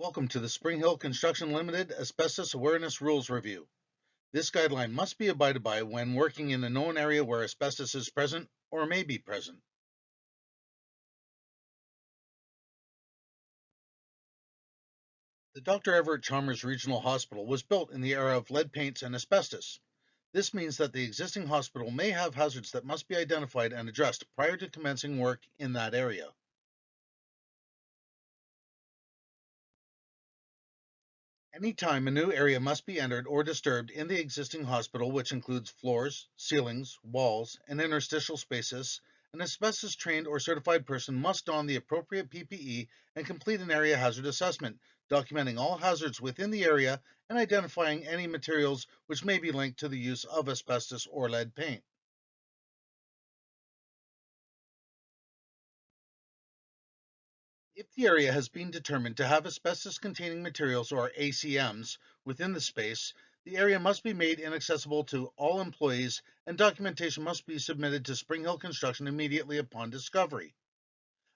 Welcome to the Spring Hill Construction Limited Asbestos Awareness Rules Review. This guideline must be abided by when working in a known area where asbestos is present or may be present. The Dr. Everett Chalmers Regional Hospital was built in the era of lead paints and asbestos. This means that the existing hospital may have hazards that must be identified and addressed prior to commencing work in that area. Anytime a new area must be entered or disturbed in the existing hospital, which includes floors, ceilings, walls, and interstitial spaces, an asbestos-trained or certified person must don the appropriate PPE and complete an area hazard assessment, documenting all hazards within the area and identifying any materials which may be linked to the use of asbestos or lead paint. If the area has been determined to have asbestos-containing materials, or ACMs, within the space, the area must be made inaccessible to all employees and documentation must be submitted to Spring Hill Construction immediately upon discovery.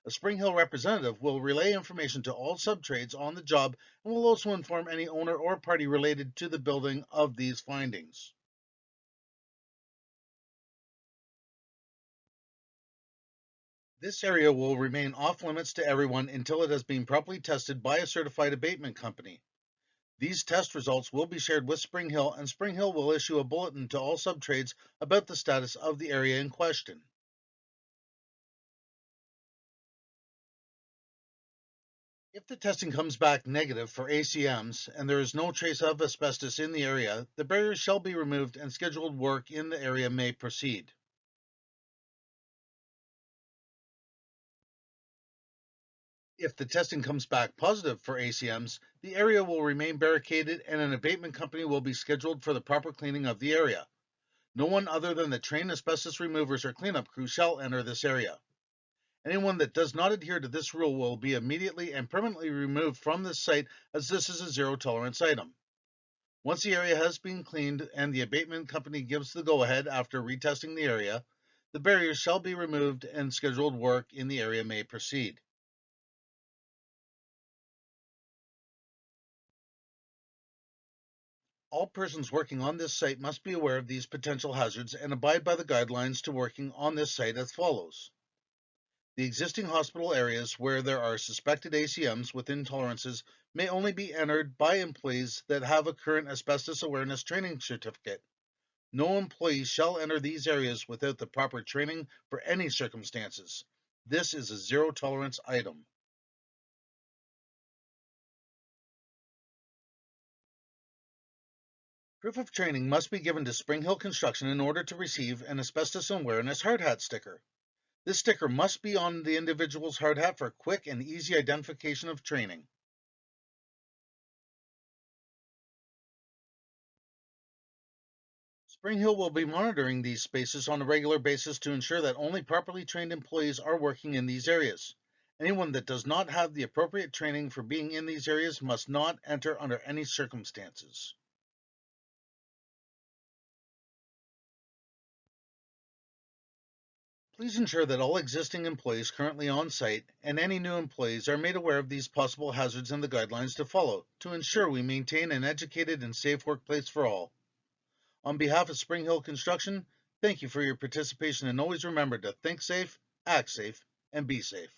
A Spring Hill representative will relay information to all subtrades on the job and will also inform any owner or party related to the building of these findings. This area will remain off limits to everyone until it has been properly tested by a certified abatement company. These test results will be shared with Spring Hill, and Spring Hill will issue a bulletin to all subtrades about the status of the area in question. If the testing comes back negative for ACMs and there is no trace of asbestos in the area, the barriers shall be removed and scheduled work in the area may proceed. If the testing comes back positive for ACMs, the area will remain barricaded and an abatement company will be scheduled for the proper cleaning of the area. No one other than the trained asbestos removers or cleanup crew shall enter this area. Anyone that does not adhere to this rule will be immediately and permanently removed from this site, as this is a zero tolerance item. Once the area has been cleaned and the abatement company gives the go-ahead after retesting the area, the barriers shall be removed and scheduled work in the area may proceed. All persons working on this site must be aware of these potential hazards and abide by the guidelines to working on this site as follows. The existing hospital areas where there are suspected ACMs within tolerances may only be entered by employees that have a current asbestos awareness training certificate. No employee shall enter these areas without the proper training for any circumstances. This is a zero tolerance item. Proof of training must be given to Spring Hill Construction in order to receive an asbestos awareness hard hat sticker. This sticker must be on the individual's hard hat for quick and easy identification of training. Spring Hill will be monitoring these spaces on a regular basis to ensure that only properly trained employees are working in these areas. Anyone that does not have the appropriate training for being in these areas must not enter under any circumstances. Please ensure that all existing employees currently on site and any new employees are made aware of these possible hazards and the guidelines to follow to ensure we maintain an educated and safe workplace for all. On behalf of Spring Hill Construction, thank you for your participation, and always remember to think safe, act safe, and be safe.